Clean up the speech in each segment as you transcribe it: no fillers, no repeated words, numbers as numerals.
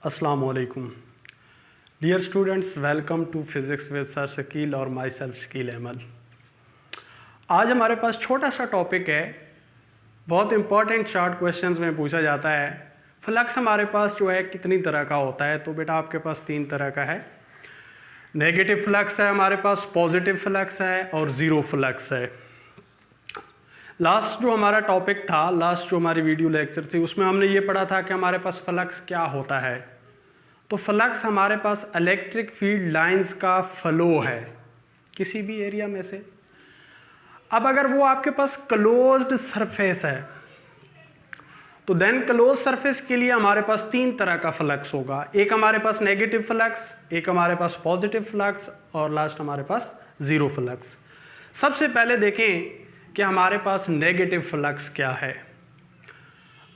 अस्सलाम वालेकुम dear students, welcome to physics with sir Shakeel और माई सेल्फ शकील अहमद। आज हमारे पास छोटा सा टॉपिक है, बहुत इंपॉर्टेंट शॉर्ट क्वेश्चंस में पूछा जाता है। फ्लक्स हमारे पास जो है कितनी तरह का होता है, तो बेटा आपके पास 3 तरह का है। नेगेटिव फ्लक्स है हमारे पास, पॉजिटिव फ्लक्स है और ज़ीरो फ्लक्स है। लास्ट जो हमारा टॉपिक था, लास्ट जो हमारी वीडियो लेक्चर थी, उसमें हमने ये पढ़ा था कि हमारे पास फ्लक्स क्या होता है। तो फ्लक्स हमारे पास इलेक्ट्रिक फील्ड लाइंस का फ्लो है किसी भी एरिया में से। अब अगर वो आपके पास क्लोज्ड सरफेस है तो देन क्लोज सरफेस के लिए हमारे पास 3 तरह का फ्लक्स होगा। एक हमारे पास नेगेटिव फ्लक्स, एक हमारे पास पॉजिटिव फ्लक्स और लास्ट हमारे पास ज़ीरो फ्लक्स। सबसे पहले देखें कि हमारे पास नेगेटिव फ्लक्स क्या है।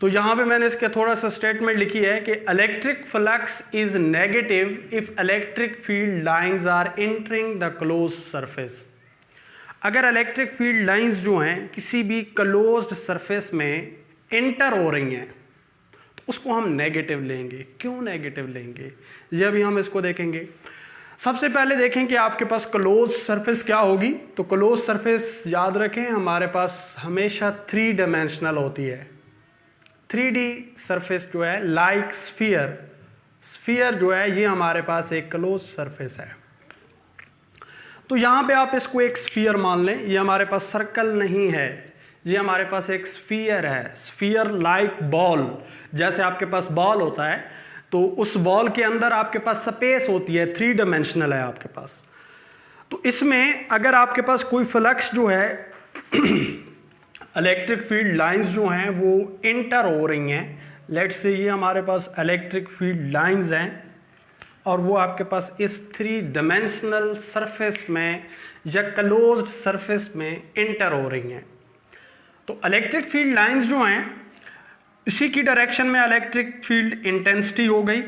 तो यहाँ पे मैंने इसके थोड़ा सा स्टेटमेंट लिखी है कि electric flux is negative if electric field lines are entering the close surface. अगर इलेक्ट्रिक फील्ड लाइंस जो हैं किसी भी क्लोज्ड सरफेस में एंटर हो रही हैं तो उसको हम नेगेटिव लेंगे। क्यों नेगेटिव लेंगे, ये अभी हम इसको देखेंगे। सबसे पहले देखें कि आपके पास क्लोज सरफेस क्या होगी। तो क्लोज सरफेस याद रखें हमारे पास हमेशा 3 डायमेंशनल होती है। 3D सरफेस जो है लाइक स्फीयर, स्फीयर जो है ये हमारे पास एक क्लोज सरफेस है। तो यहाँ पे आप इसको एक स्फीयर मान लें। ये हमारे पास सर्कल नहीं है, ये हमारे पास एक स्फीयर है। स्फीयर लाइक बॉल, जैसे आपके पास बॉल होता है तो उस बॉल के अंदर आपके पास स्पेस होती है, 3 डायमेंशनल है आपके पास। तो इसमें अगर आपके पास कोई फ्लक्स जो है इलेक्ट्रिक फील्ड लाइंस जो हैं वो इंटर हो रही हैं, लेट्स से ये हमारे पास इलेक्ट्रिक फील्ड लाइंस हैं और वो आपके पास इस 3 डायमेंशनल सरफेस में या क्लोज्ड सरफेस में इंटर हो रही हैं। तो इलेक्ट्रिक फील्ड लाइंस जो हैं इसी की डायरेक्शन में इलेक्ट्रिक फील्ड इंटेंसिटी हो गई,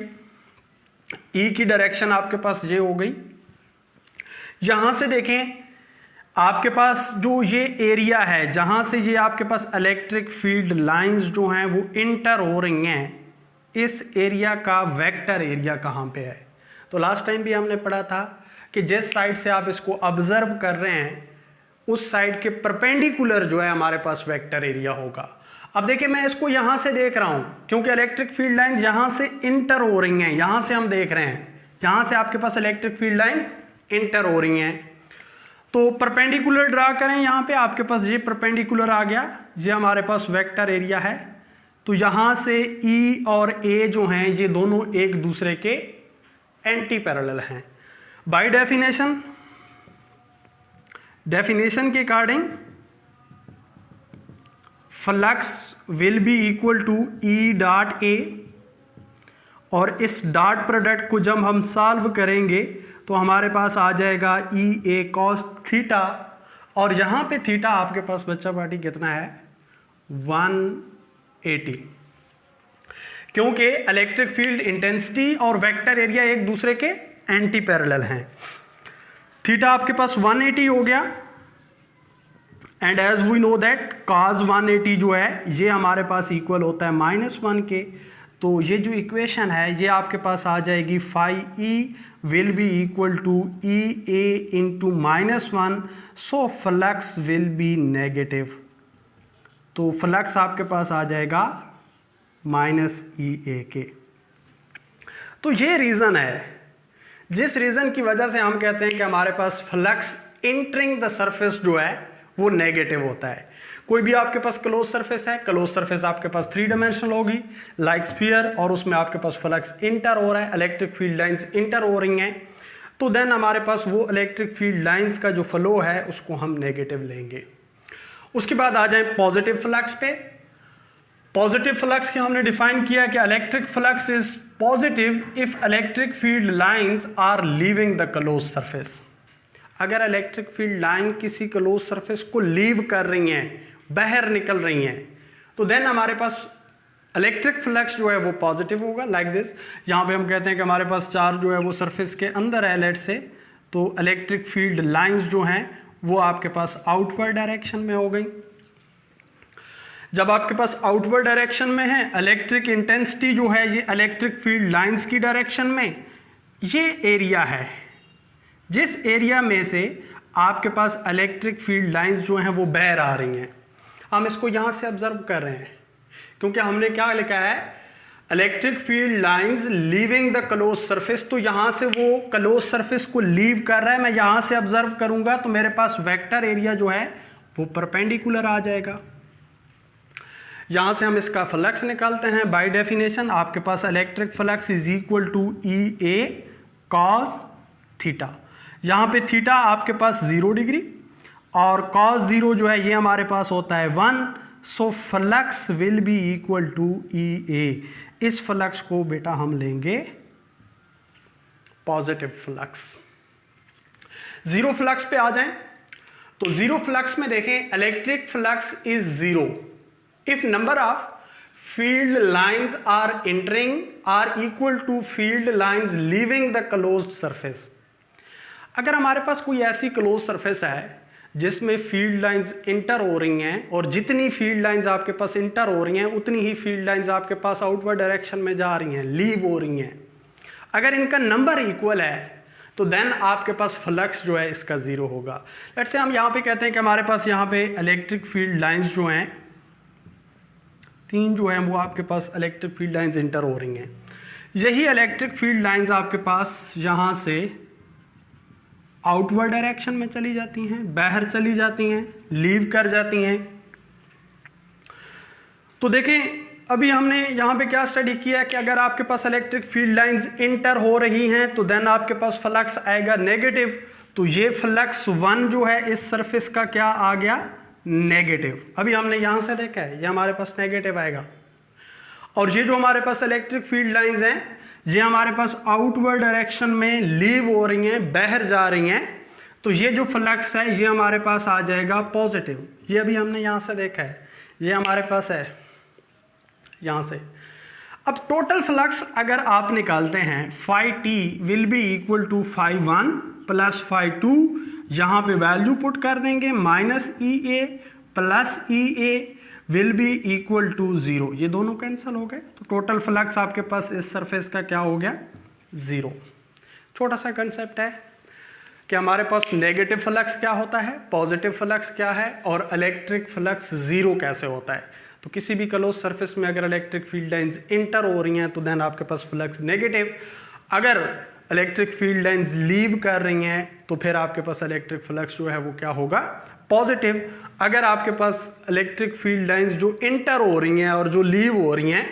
ई की डायरेक्शन आपके पास ये हो गई। यहां से देखें आपके पास जो ये एरिया है जहां से ये आपके पास इलेक्ट्रिक फील्ड लाइंस जो हैं वो इंटर हो रही हैं, इस एरिया का वेक्टर एरिया कहां पे है। तो लास्ट टाइम भी हमने पढ़ा था कि जिस साइड से आप इसको ऑब्जर्व कर रहे हैं उस साइड के परपेंडिकुलर जो है हमारे पास वेक्टर एरिया होगा। अब देखिए मैं इसको यहां से देख रहा हूं क्योंकि इलेक्ट्रिक फील्ड लाइंस यहां से इंटर हो रही हैं, यहां से हम देख रहे हैं, जहां से आपके पास इलेक्ट्रिक फील्ड लाइंस इंटर हो रही हैं। तो परपेंडिकुलर ड्रा करें, यहां पे आपके पास ये परपेंडिकुलर आ गया, ये हमारे पास वेक्टर एरिया है। तो यहां से ई और ए जो हैं ये दोनों एक दूसरे के एंटी पैरेलल हैं। बाय डेफिनेशन के according flux will be equal to E dot A, और इस डॉट प्रोडक्ट को जब हम सॉल्व करेंगे तो हमारे पास आ जाएगा ई ए कॉस थीटा, और यहाँ पे थीटा आपके पास बच्चा पार्टी कितना है 180, क्योंकि इलेक्ट्रिक फील्ड इंटेंसिटी और वेक्टर एरिया एक दूसरे के एंटी पैरेलल हैं। थीटा आपके पास 180 हो गया, and as we know that cos 180 जो है ये हमारे पास इक्वल होता है -1 के। तो ये जो इक्वेशन है ये आपके पास आ जाएगी phi E will be equal to E A into -1, so flux will be negative. तो फ्लक्स आपके पास आ जाएगा -EA के। तो ये रीज़न है, जिस रीज़न की वजह से हम कहते हैं कि हमारे पास फ्लक्स एंटरिंग द सरफेस जो है वो नेगेटिव होता है। कोई भी आपके पास क्लोज सरफेस है, क्लोज सरफेस आपके पास 3 डायमेंशनल होगी लाइक स्फीयर, और उसमें आपके पास फ्लक्स इंटर हो रहा है, इलेक्ट्रिक फील्ड लाइंस इंटर हो रही हैं, तो देन हमारे पास वो इलेक्ट्रिक फील्ड लाइंस का जो फ्लो है उसको हम नेगेटिव लेंगे। उसके बाद आ जाए पॉजिटिव फ्लक्स पे। पॉजिटिव फ्लक्स की हमने डिफाइन किया कि electric flux is positive if electric field lines are leaving the close surface. अगर इलेक्ट्रिक फील्ड लाइन किसी क्लोज सरफेस को लीव कर रही हैं, बाहर निकल रही हैं, तो देन हमारे पास इलेक्ट्रिक फ्लक्स जो है वो पॉजिटिव होगा लाइक दिस। यहाँ पे हम कहते हैं कि हमारे पास चार्ज जो है वो सरफेस के अंदर है लेट से, तो इलेक्ट्रिक फील्ड लाइंस जो हैं वो आपके पास आउटवर्ड डायरेक्शन में हो गई। जब आपके पास आउटवर्ड डायरेक्शन में है, इलेक्ट्रिक इंटेंसिटी जो है ये इलेक्ट्रिक फील्ड लाइंस की डायरेक्शन में, ये एरिया है जिस एरिया में से आपके पास इलेक्ट्रिक फील्ड लाइंस जो हैं वो बाहर आ रही हैं। हम इसको यहाँ से ऑब्जर्व कर रहे हैं क्योंकि हमने क्या लिखा है, electric field lines leaving the close surface, तो यहाँ से वो क्लोज सरफेस को लीव कर रहा है। मैं यहाँ से ऑब्जर्व करूंगा तो मेरे पास वेक्टर एरिया जो है वो परपेंडिकुलर आ जाएगा। यहाँ से हम इसका फ्लक्स निकालते हैं। बाय डेफिनेशन आपके पास electric flux is equal to E A cos theta. यहाँ पे थीटा आपके पास 0 डिग्री और कॉस 0 जो है ये हमारे पास होता है 1, so flux will be equal to E A. इस फ्लक्स को बेटा हम लेंगे पॉजिटिव फ्लक्स। जीरो फ्लक्स पे आ जाएं तो जीरो फ्लक्स में देखें electric flux is 0 if number of field lines are entering are equal to field lines leaving the closed surface। अगर हमारे पास कोई ऐसी क्लोज सरफेस है जिसमें फील्ड लाइंस इंटर हो रही हैं और जितनी फील्ड लाइंस आपके पास इंटर हो रही हैं उतनी ही फील्ड लाइंस आपके पास आउटवर्ड डायरेक्शन में जा रही हैं, लीव हो रही हैं, अगर इनका नंबर इक्वल है तो देन आपके पास फ्लक्स जो है इसका 0 होगा। लेट्स से हम यहाँ पे कहते हैं कि हमारे पास यहाँ पे इलेक्ट्रिक फील्ड लाइंस जो हैं 3 जो है वो आपके पास इलेक्ट्रिक फील्ड लाइंस इंटर हो रही हैं। यही इलेक्ट्रिक फील्ड लाइंस आपके पास यहाँ से आउटवर्ड डायरेक्शन में चली जाती हैं, बाहर चली जाती हैं, लीव कर जाती हैं। तो देखें अभी हमने यहाँ पे क्या स्टडी किया कि अगर आपके पास इलेक्ट्रिक फील्ड लाइंस इंटर हो रही हैं तो देन आपके पास फ्लक्स आएगा नेगेटिव। तो ये फ्लक्स 1 जो है इस सरफेस का क्या आ गया, नेगेटिव। अभी हमने यहाँ से देखा है ये हमारे पास नेगेटिव आएगा। और ये जो हमारे पास इलेक्ट्रिक फील्ड लाइंस हैं ये हमारे पास आउटवर्ड डायरेक्शन में लीव हो रही हैं, बाहर जा रही हैं, तो ये जो फ्लक्स है ये हमारे पास आ जाएगा पॉजिटिव। ये अभी हमने यहाँ से देखा है, ये हमारे पास है यहाँ से। अब टोटल फ्लक्स अगर आप निकालते हैं phi T will be equal to phi 1 plus phi 2, यहाँ पे वैल्यू पुट कर देंगे, minus E A plus E A will be equal to 0। ये दोनों कैंसिल हो गए तो टोटल फ्लक्स आपके पास इस सरफेस का क्या हो गया, 0। छोटा सा कंसेप्ट है कि हमारे पास नेगेटिव फ्लक्स क्या होता है, पॉजिटिव फ्लक्स क्या है और इलेक्ट्रिक फ्लक्स 0 कैसे होता है। तो किसी भी क्लोज सरफेस में अगर इलेक्ट्रिक फील्ड लाइंस इंटर हो रही हैं तो देन आपके पास फ्लक्स नेगेटिव, अगर इलेक्ट्रिक फील्ड लाइंस लीव कर रही हैं तो फिर आपके पास इलेक्ट्रिक फ्लक्स जो है वो क्या होगा, पॉजिटिव। अगर आपके पास इलेक्ट्रिक फील्ड लाइंस जो इंटर हो रही हैं और जो लीव हो रही हैं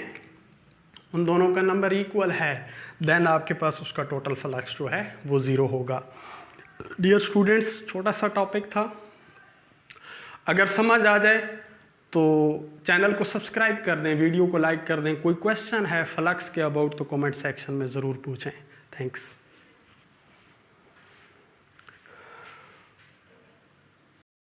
उन दोनों का नंबर इक्वल है, देन आपके पास उसका टोटल फ्लक्स जो है वो 0 होगा। डियर स्टूडेंट्स, छोटा सा टॉपिक था, अगर समझ आ जाए तो चैनल को सब्सक्राइब कर दें, वीडियो को लाइक कर दें। कोई क्वेश्चन है फ्लक्स के अबाउट तो कमेंट सेक्शन में ज़रूर पूछें। थैंक्स।